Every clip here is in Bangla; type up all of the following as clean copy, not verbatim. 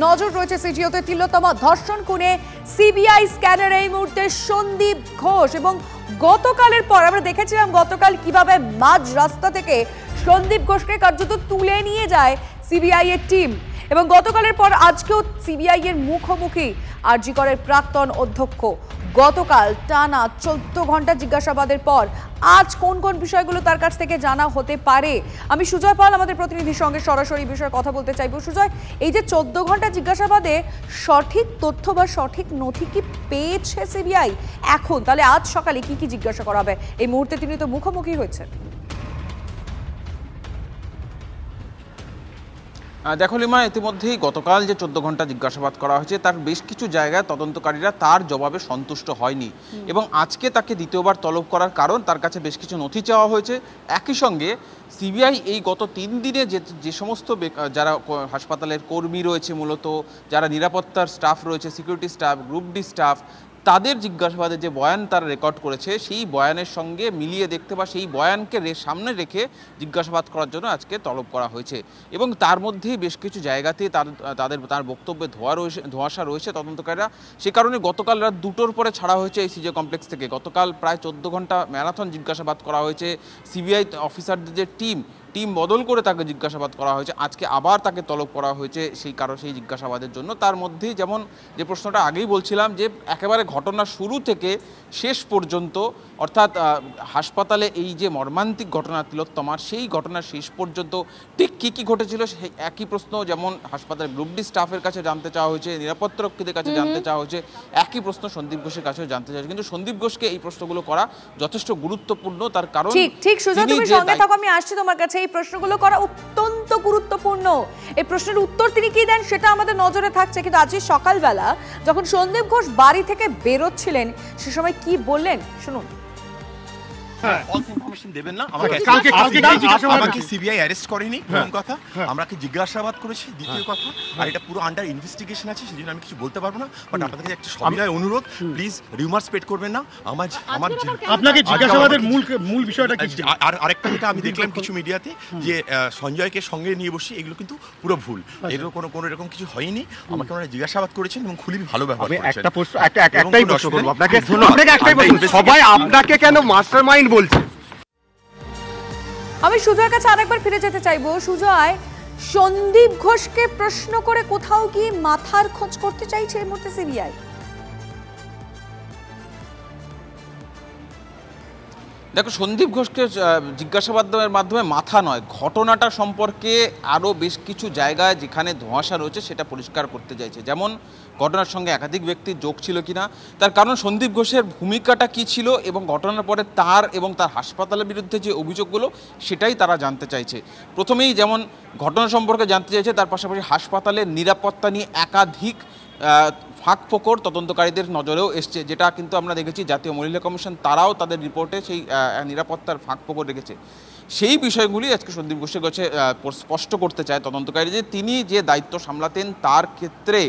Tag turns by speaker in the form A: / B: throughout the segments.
A: নজর রয়েছে সিজিওতে। তিলোত্তমা ধর্ষণ খুনে সিবিআই স্ক্যানার এই মুহূর্তে সন্দীপ ঘোষ, এবং গতকালের পর আমরা দেখেছিলাম গতকাল কিভাবে মাঝ রাস্তা থেকে সন্দীপ ঘোষকে কার্যত তুলে নিয়ে যায় সিবিআই এর টিম, এবং গতকালের পর আজকেও সিবিআই এর মুখোমুখি আরজি করের প্রাক্তন অধ্যক্ষ। গতকাল টানা 14 ঘন্টা জিজ্ঞাসাবাদের পর আজ কোন কোন বিষয়গুলো তার কাছ থেকে জানা হতে পারে, আমি সুজয় পাল আমাদের প্রতিনিধির সঙ্গে সরাসরি বিষয়ে কথা বলতে চাইব। সুজয়, এই যে 14 ঘন্টা জিজ্ঞাসাবাদে সঠিক তথ্য বা সঠিক নথি কি পেয়েছে সিবিআই এখন? তাহলে আজ সকালে কি কি জিজ্ঞাসা করা হবে? এই মুহূর্তে তিনি তো মুখোমুখি হয়েছেন।
B: দেখো লিমা, ইতিমধ্যেই গতকাল যে 14 ঘন্টা জিজ্ঞাসাবাদ করা হয়েছে তার বেশ কিছু জায়গায় তদন্তকারীরা তার জবাবে সন্তুষ্ট হয়নি, এবং আজকে তাকে দ্বিতীয়বার তলব করার কারণ তার কাছে বেশ কিছু নথি চাওয়া হয়েছে। একই সঙ্গে সিবিআই এই গত 3 দিনে যে সমস্ত যারা হাসপাতালের কর্মী রয়েছে, মূলত যারা নিরাপত্তার স্টাফ রয়েছে, security staff, group D staff, তাদের জিজ্ঞাসাবাদে যে বয়ান তারা রেকর্ড করেছে সেই বয়ানের সঙ্গে মিলিয়ে দেখতে বা সেই বয়ানকে সামনে রেখে জিজ্ঞাসাবাদ করার জন্য আজকে তলব করা হয়েছে। এবং তার মধ্যেই বেশ কিছু জায়গাতে তার বক্তব্যে ধোঁয়াশা রয়েছে তদন্তকারীরা। সে কারণে গতকাল রাত 2টোর পরে ছাড়া হয়েছে এই সিজে কমপ্লেক্স থেকে। গতকাল প্রায় 14 ঘন্টা ম্যারাথন জিজ্ঞাসাবাদ করা হয়েছে। সিবিআই অফিসারদের যে টিম বদল করে তাকে জিজ্ঞাসাবাদ করা হয়েছে। আজকে আবার তাকে তলব করা হয়েছে সেই জিজ্ঞাসাবাদের জন্য। তার মধ্যেই যেমন যে প্রশ্নটা আগেই বলছিলাম, যে একেবারে ঘটনার শুরু থেকে শেষ পর্যন্ত, অর্থাৎ হাসপাতালে এই যে মর্মান্তিক ঘটনা তিলোত্তমার, সেই ঘটনার শেষ পর্যন্ত ঠিক কী কী ঘটেছিল সেই একই প্রশ্ন যেমন হাসপাতালের গ্রুপ ডি স্টাফের কাছে জানতে চাওয়া হয়েছে, নিরাপত্তারক্ষীদের কাছে জানতে চাওয়া হয়েছে, একই প্রশ্ন সন্দীপ ঘোষের কাছেও জানতে চাওয়া হয়েছে। কিন্তু সন্দীপ ঘোষকে এই প্রশ্নগুলো করা যথেষ্ট গুরুত্বপূর্ণ, তার কারণ
A: ঠিক সুজয়, তুমি সঙ্গে থাকো, আমি আসছি তোমার কাছে। এই প্রশ্নগুলো করা অত্যন্ত গুরুত্বপূর্ণ। এই প্রশ্নের উত্তর তিনি কি দেন সেটা আমাদের নজরে থাকছে। কিন্তু আজ সকালবেলা যখন সন্দীপ ঘোষ বাড়ি থেকে বেরোচ্ছিলেন সে সময় কি বললেন শুনুন।
C: দেবেন না আমাকে সিবিআই অ্যারেস্ট করেনি, প্রথম কথা। আমাকে জিজ্ঞাসাবাদ করেছি, দ্বিতীয় কথা। আর এটা পুরো আন্ডার ইনভেস্টিগেশন আছে, সেজন্য আমি কিছু বলতে পারবো না। বাট আপনাদের কাছে একটা সবিনয় অনুরোধ, প্লিজ রিউমার স্প্রেড করবেন না।
D: আপনাকে জিজ্ঞাসাবাদের মূল বিষয়টা কি?
C: আর আরেকটা যেটা আমি দেখলাম কিছু মিডিয়াতে, যে সঞ্জয়কে সঙ্গে নিয়ে বসি, এগুলো কিন্তু পুরো ভুল। এগুলো কোনো এরকম কিছু হয়নি। আমাকে ওনারা জিজ্ঞাসাবাদ করেছেন এবং খুবই ভালো ব্যবহার করেছেন।
D: একটাই প্রশ্ন করব আপনাকে, সবাই আপনাকে কেন মাস্টারমাইন্ড বলছে?
A: আমি সুজয়ের কাছে আরেকবার ফিরে যেতে চাইবো। সুজয়, সন্দীপ ঘোষকে প্রশ্ন করে কোথাও কি মাথার খোঁজ করতে চাইছে এই মুহূর্তে সিবিআই?
B: দেখো, সন্দীপ ঘোষকে জিজ্ঞাসাবাদের মাধ্যমে মাথা নয়, ঘটনাটা সম্পর্কে আরও বেশ কিছু জায়গায় যেখানে ধোঁয়াশা রয়েছে সেটা পরিষ্কার করতে চাইছে। যেমন ঘটনার সঙ্গে একাধিক ব্যক্তির যোগ ছিল কিনা, তার কারণ সন্দীপ ঘোষের ভূমিকাটা কী ছিল, এবং ঘটনার পরে তার এবং তার হাসপাতালের বিরুদ্ধে যে অভিযোগগুলো সেটাই তারা জানতে চাইছে। প্রথমেই যেমন ঘটনা সম্পর্কে জানতে চাইছে, তার পাশাপাশি হাসপাতালের নিরাপত্তা নিয়ে একাধিক ফাঁক ফোকর তদন্তকারীদের নজরেও এসছে, যেটা কিন্তু আমরা দেখেছি জাতীয় মহিলা কমিশন তারাও তাদের রিপোর্টে সেই নিরাপত্তার ফাঁক ফোকর রেখেছে। সেই বিষয়গুলি আজকে সন্দীপ ঘোষের কাছে স্পষ্ট করতে চায় তদন্তকারী, যে তিনি যে দায়িত্ব সামলাতেন তার ক্ষেত্রে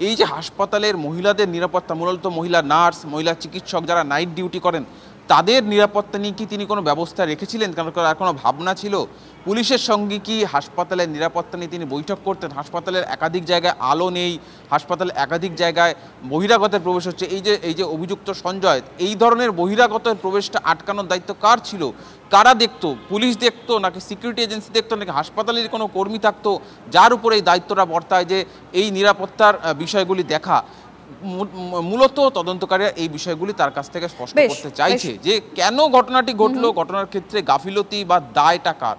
B: এই যে হাসপাতালের মহিলাদের নিরাপত্তা, মূলত মহিলা নার্স, মহিলা চিকিৎসক যারা নাইট ডিউটি করেন, তাদের নিরাপত্তা নিয়ে কি তিনি কোনো ব্যবস্থা রেখেছিলেন? কারণ আর কোনো ভাবনা ছিল? পুলিশের সঙ্গে কি হাসপাতালের নিরাপত্তা নিয়ে তিনি বৈঠক করতেন? হাসপাতালের একাধিক জায়গায় আলো নেই, হাসপাতালে একাধিক জায়গায় বহিরাগতের প্রবেশ হচ্ছে। এই যে অভিযুক্ত সঞ্জয়, এই ধরনের বহিরাগতের প্রবেশটা আটকানোর দায়িত্ব কার ছিল? কারা দেখতো? পুলিশ দেখতো, নাকি সিকিউরিটি এজেন্সি দেখতো, নাকি হাসপাতালের কোনো কর্মী থাকতো যার উপরে এই দায়িত্বটা বর্তায় যে এই নিরাপত্তার বিষয়গুলি দেখা? মূলত তদন্তকারীরা এই বিষয়গুলি তার কাছ থেকে স্পষ্ট করতে চাইছে, যে কেন ঘটনাটি ঘটলো, ঘটনার ক্ষেত্রে গাফিলতি বা দায়টা কার।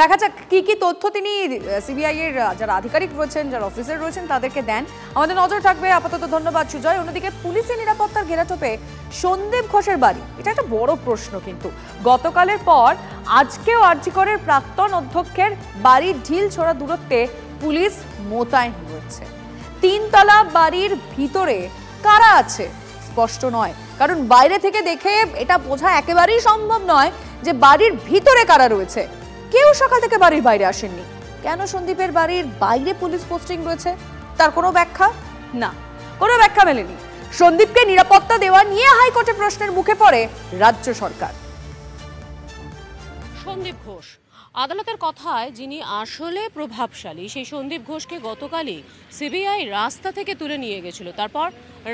A: দেখা যাক কি কি তথ্য তিনি সিবিআই এর যারা আধিকারিক রয়েছেন, যারা অফিসার রয়েছেন তাদেরকে দেন, আমাদের নজর থাকবে। আপাতত ধন্যবাদ সুজয়। অন্যদিকে পুলিশের নিরাপত্তার ঘেরাটোপে সন্দীপ ঘোষের বাড়ি, এটা একটা বড় প্রশ্ন। কিন্তু গতকালের পর আজকেও আরজি করের প্রাক্তন অধ্যক্ষের বাড়ির ঢিল ছোড়া দূরত্বে পুলিশ মোতায়েন রয়েছে। 3 তলা বাড়ির ভিতরে কারা আছে স্পষ্ট নয়, কারণ বাইরে থেকে দেখে এটা বোঝা একেবারেই সম্ভব নয় যে বাড়ির ভিতরে কারা রয়েছে। কেউ সকাল থেকে বাড়ির বাইরে আসেননি। কেন সন্দীপের বাড়ির বাইরে পুলিশ পোস্টিং রয়েছে তার কোনো ব্যাখ্যা না, কোনো ব্যাখ্যা মেলেনি। সন্দীপকে নিরাপত্তা দেওয়া নিয়ে হাইকোর্টে প্রশ্নের মুখে পড়ে রাজ্য সরকার।
E: সন্দীপ ঘোষ আদালতের কথায় যিনি আসলে প্রভাবশালী সেই সন্দীপ ঘোষকে গতকালই সিবিআই রাস্তা থেকে তুলে নিয়ে গেছিল, তারপর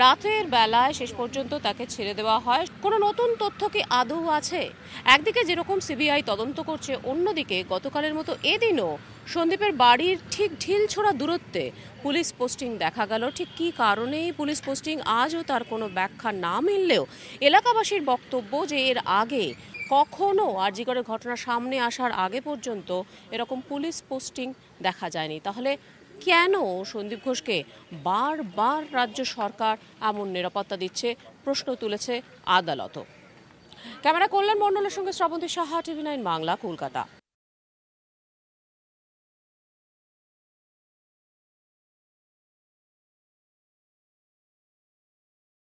E: রাতের বেলায় শেষ পর্যন্ত তাকে ছেড়ে দেওয়া হয়। কোনো নতুন তথ্য কি আদৌ আছে? একদিকে যেরকম সিবিআই তদন্ত করছে, অন্যদিকে গতকালের মতো এদিনও সন্দীপের বাড়ির ঠিক ঢিলছোড়া দূরত্বে পুলিশ পোস্টিং দেখা গেল। ঠিক কী কারণেই পুলিশ পোস্টিং আজও তার কোনো ব্যাখ্যা না মিললেও এলাকাবাসীর বক্তব্য যে এর আগে কখনো আর.জি. করের ঘটনা সামনে আসার আগে পর্যন্ত এরকম পুলিশ পোস্টিং দেখা যায়নি। তাহলে কেন সন্দীপ ঘোষকে বারবার রাজ্য সরকার এমন নিরাপত্তা দিচ্ছে, প্রশ্ন তুলেছে আদালতও। ক্যামেরা কল্যাণ মণ্ডলের সঙ্গে শ্রাবন্তী সাহা, TV9 বাংলা, কলকাতা।